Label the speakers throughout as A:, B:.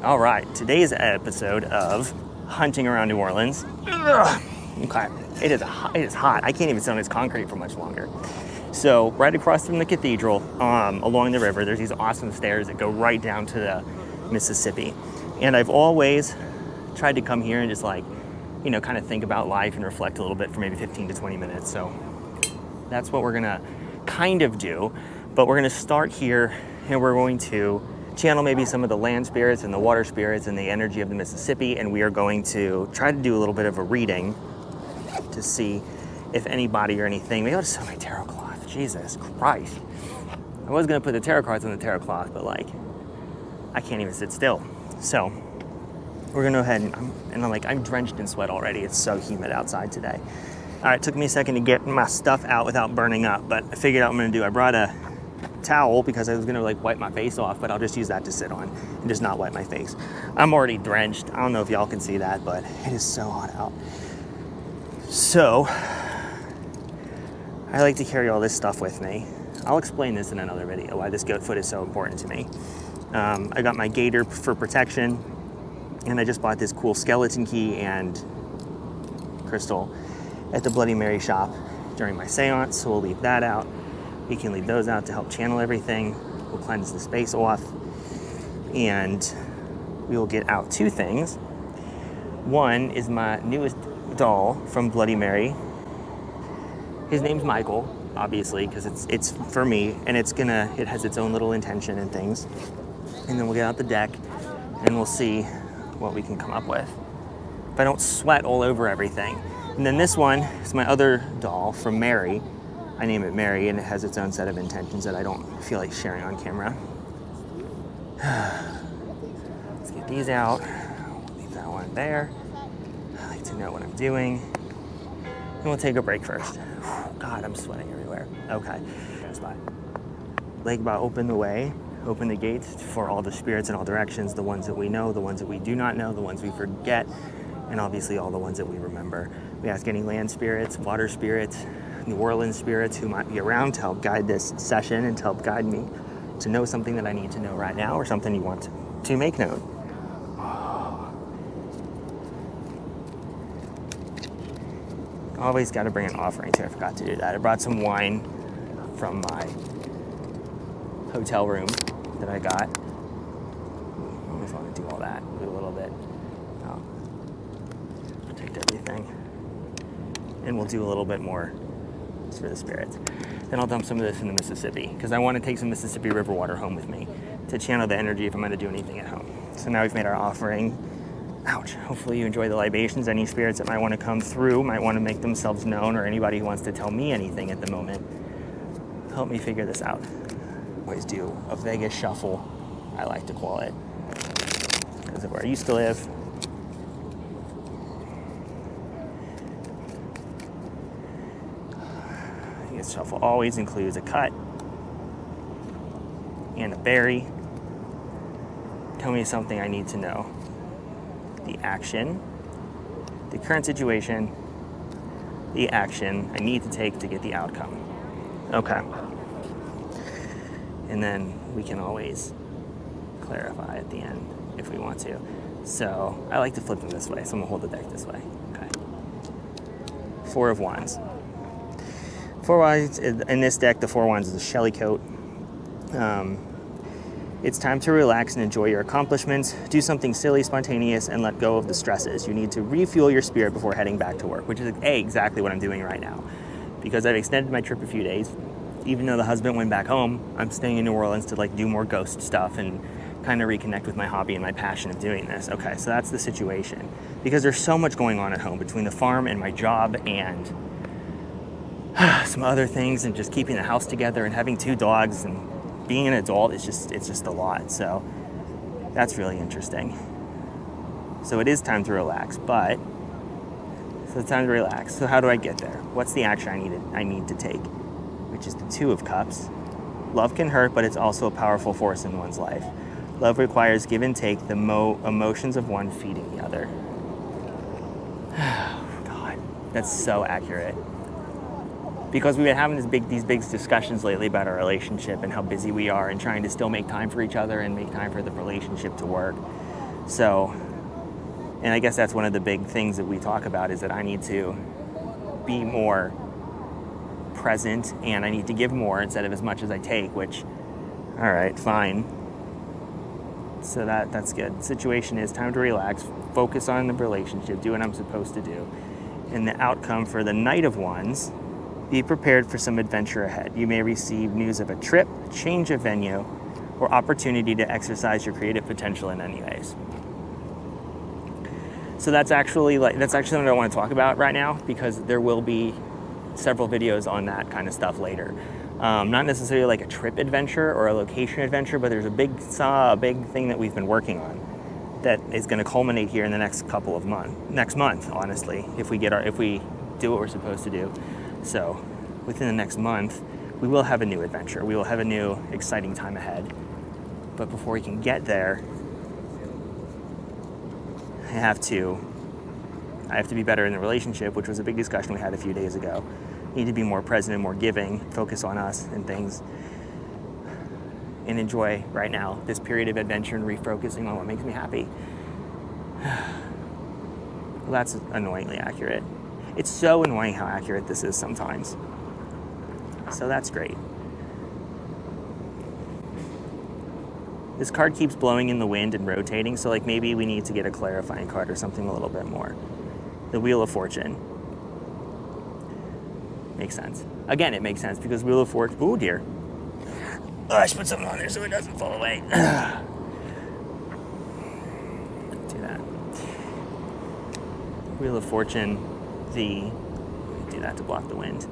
A: All right, today's episode of Hunting Around New Orleans. Ugh. Okay, it is hot. I can't even sit on this concrete for much longer. So right across from the cathedral, along the river, there's these awesome stairs that go right down to the Mississippi. And I've always tried to come here and just kind of think about life and reflect a little bit for maybe 15 to 20 minutes. So that's what we're gonna kind of do. But we're gonna start here and we're going to channel maybe some of the land spirits and the water spirits and the energy of the Mississippi, and we are going to try to do a little bit of a reading to see if anybody or anything. Maybe I'll just set my tarot cloth. Jesus Christ. I was gonna put the tarot cards on the tarot cloth, but I can't even sit still. So we're gonna go ahead and I'm drenched in sweat already. It's so humid outside today. All right, it took me a second to get my stuff out without burning up, but I figured out what I'm gonna do. I brought a towel because I was gonna wipe my face off, but I'll just use that to sit on and just not wipe my face. I'm already drenched. I don't know if y'all can see that, but it is so hot out. So I like to carry all this stuff with me. I'll explain this in another video, why this goat foot is so important to me. I got my gaiter for protection, and I just bought this cool skeleton key and crystal at the Bloody Mary shop during my seance, so we'll leave that out. You can leave those out to help channel everything. We'll cleanse the space off, and we will get out two things. One is my newest doll from Bloody Mary. His name's Michael, obviously, because it's for me, and it has its own little intention and things. And then we'll get out the deck, and we'll see what we can come up with. If I don't sweat all over everything. And then this one is my other doll from Mary. I name it Mary, and it has its own set of intentions that I don't feel like sharing on camera. Let's get these out. We'll leave that one there. I like to know what I'm doing. And we'll take a break first. God, I'm sweating everywhere. Okay, spot. Leg bow, open the way, open the gates for all the spirits in all directions, the ones that we know, the ones that we do not know, the ones we forget, and obviously all the ones that we remember. We ask any land spirits, water spirits, New Orleans spirits who might be around to help guide this session and to help guide me to know something that I need to know right now or something you want to make known. Always got to bring an offering too. I forgot to do that. I brought some wine from my hotel room that I got. I don't know if I want to do all that. Do a little bit. Protect everything. And we'll do a little bit more for the spirits. Then I'll dump some of this in the Mississippi because I want to take some Mississippi River water home with me to channel the energy if I'm going to do anything at home. So now we've made our offering. Ouch. Hopefully you enjoy the libations. Any spirits that might want to come through, might want to make themselves known, or anybody who wants to tell me anything at the moment, help me figure this out. Always do a Vegas shuffle, I like to call it, because of where I used to live. This shuffle always includes a cut and a berry. Tell me something I need to know. The action, the current situation, the action I need to take to get the outcome. Okay. And then we can always clarify at the end if we want to. So I like to flip them this way, so I'm gonna hold the deck this way. Okay. Four of Wands. Four Wands, in this deck, the Four Wands is a Shelly coat. It's time to relax and enjoy your accomplishments. Do something silly, spontaneous, and let go of the stresses. You need to refuel your spirit before heading back to work, which is exactly what I'm doing right now. Because I've extended my trip a few days. Even though the husband went back home, I'm staying in New Orleans to do more ghost stuff and kind of reconnect with my hobby and my passion of doing this. Okay, so that's the situation. Because there's so much going on at home between the farm and my job and some other things, and just keeping the house together and having two dogs and being an adult, it's just a lot. So that's really interesting. So it is time to relax, so it's time to relax. So how do I get there? What's the action I need to take? Which is the Two of Cups. Love can hurt, but it's also a powerful force in one's life. Love requires give and take, the emotions of one feeding the other. God, that's so accurate. because we've been having these big discussions lately about our relationship and how busy we are and trying to still make time for each other and make time for the relationship to work. So, and I guess that's one of the big things that we talk about, is that I need to be more present and I need to give more instead of as much as I take, which, all right, fine. So that's good. Situation is time to relax, focus on the relationship, do what I'm supposed to do. And the outcome for the Knight of Wands, be prepared for some adventure ahead. You may receive news of a trip, change of venue, or opportunity to exercise your creative potential in any ways. So that's actually what I want to talk about right now, because there will be several videos on that kind of stuff later. Not necessarily like a trip adventure or a location adventure, but there's a big thing that we've been working on that is going to culminate here in the next month, honestly, if we do what we're supposed to do. So within the next month, we will have a new adventure. We will have a new exciting time ahead. But before we can get there, I have to be better in the relationship, which was a big discussion we had a few days ago. Need to be more present and more giving, focus on us and things, and enjoy right now this period of adventure and refocusing on what makes me happy. Well, that's annoyingly accurate. It's so annoying how accurate this is sometimes. So that's great. This card keeps blowing in the wind and rotating, so like maybe we need to get a clarifying card or something a little bit more. The Wheel of Fortune. Makes sense. Again, it makes sense because Wheel of Fortune, oh dear. Oh, I should put something on there so it doesn't fall away. Do that. Wheel of Fortune, do that to block the wind.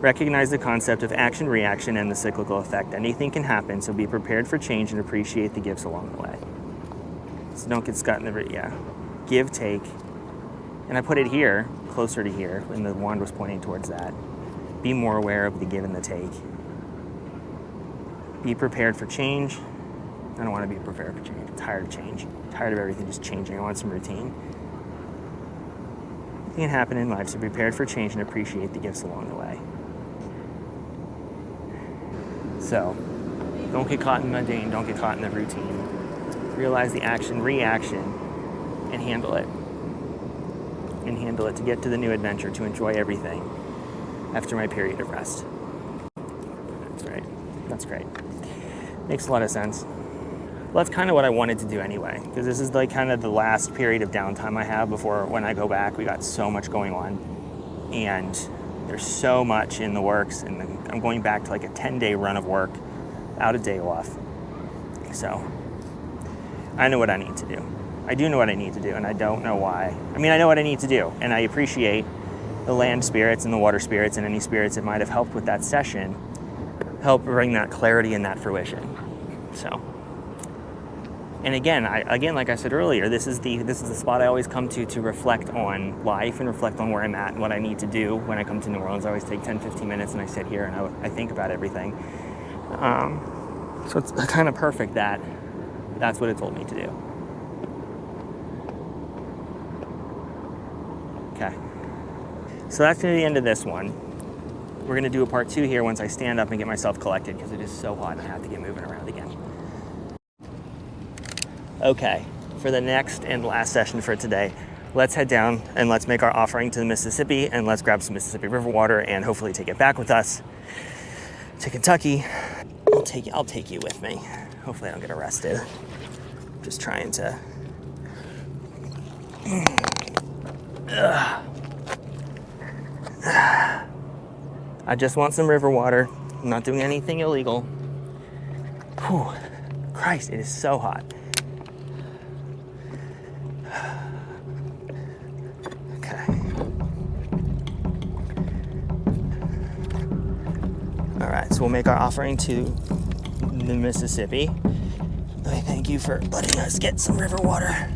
A: Recognize the concept of action, reaction, and the cyclical effect. Anything can happen, so be prepared for change and appreciate the gifts along the way. So don't get stuck in the, give, take. And I put it here, closer to here, when the wand was pointing towards that. Be more aware of the give and the take. Be prepared for change. I don't want to be prepared for change. I'm tired of change. I'm tired of everything just changing. I want some routine. Anything can happen in life, so be prepared for change and appreciate the gifts along the way. So, don't get caught in the mundane, don't get caught in the routine. Realize the action, reaction, and handle it. And handle it to get to the new adventure, to enjoy everything after my period of rest. That's right. That's great. Makes a lot of sense. Well, that's kind of what I wanted to do anyway, because this is like kind of the last period of downtime I have before when I go back. We got so much going on, and there's so much in the works, and I'm going back to like a 10-day run of work, out a day off. So I know what I need to do. I do know what I need to do, and I don't know why. I mean, I know what I need to do, and I appreciate the land spirits and the water spirits and any spirits that might have helped with that session, help bring that clarity and that fruition. So, and again, like I said earlier, this is the spot I always come to reflect on life and reflect on where I'm at and what I need to do when I come to New Orleans. I always take 10-15 minutes and I sit here and I think about everything. So it's kind of perfect that that's what it told me to do. Okay. So that's going to be the end of this one. We're going to do a part 2 here once I stand up and get myself collected, because it is so hot and I have to get moving around again. Okay, for the next and last session for today, let's head down and let's make our offering to the Mississippi, and let's grab some Mississippi River water and hopefully take it back with us to Kentucky. I'll take you with me. Hopefully I don't get arrested. I'm just trying to... I just want some river water. I'm not doing anything illegal. Whew. Christ, it is so hot. Okay. All right, so we'll make our offering to the Mississippi. I thank you for letting us get some river water.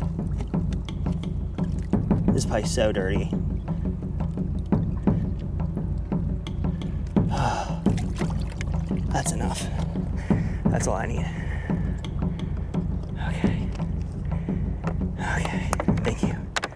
A: This pipe's so dirty. That's enough. That's all I need.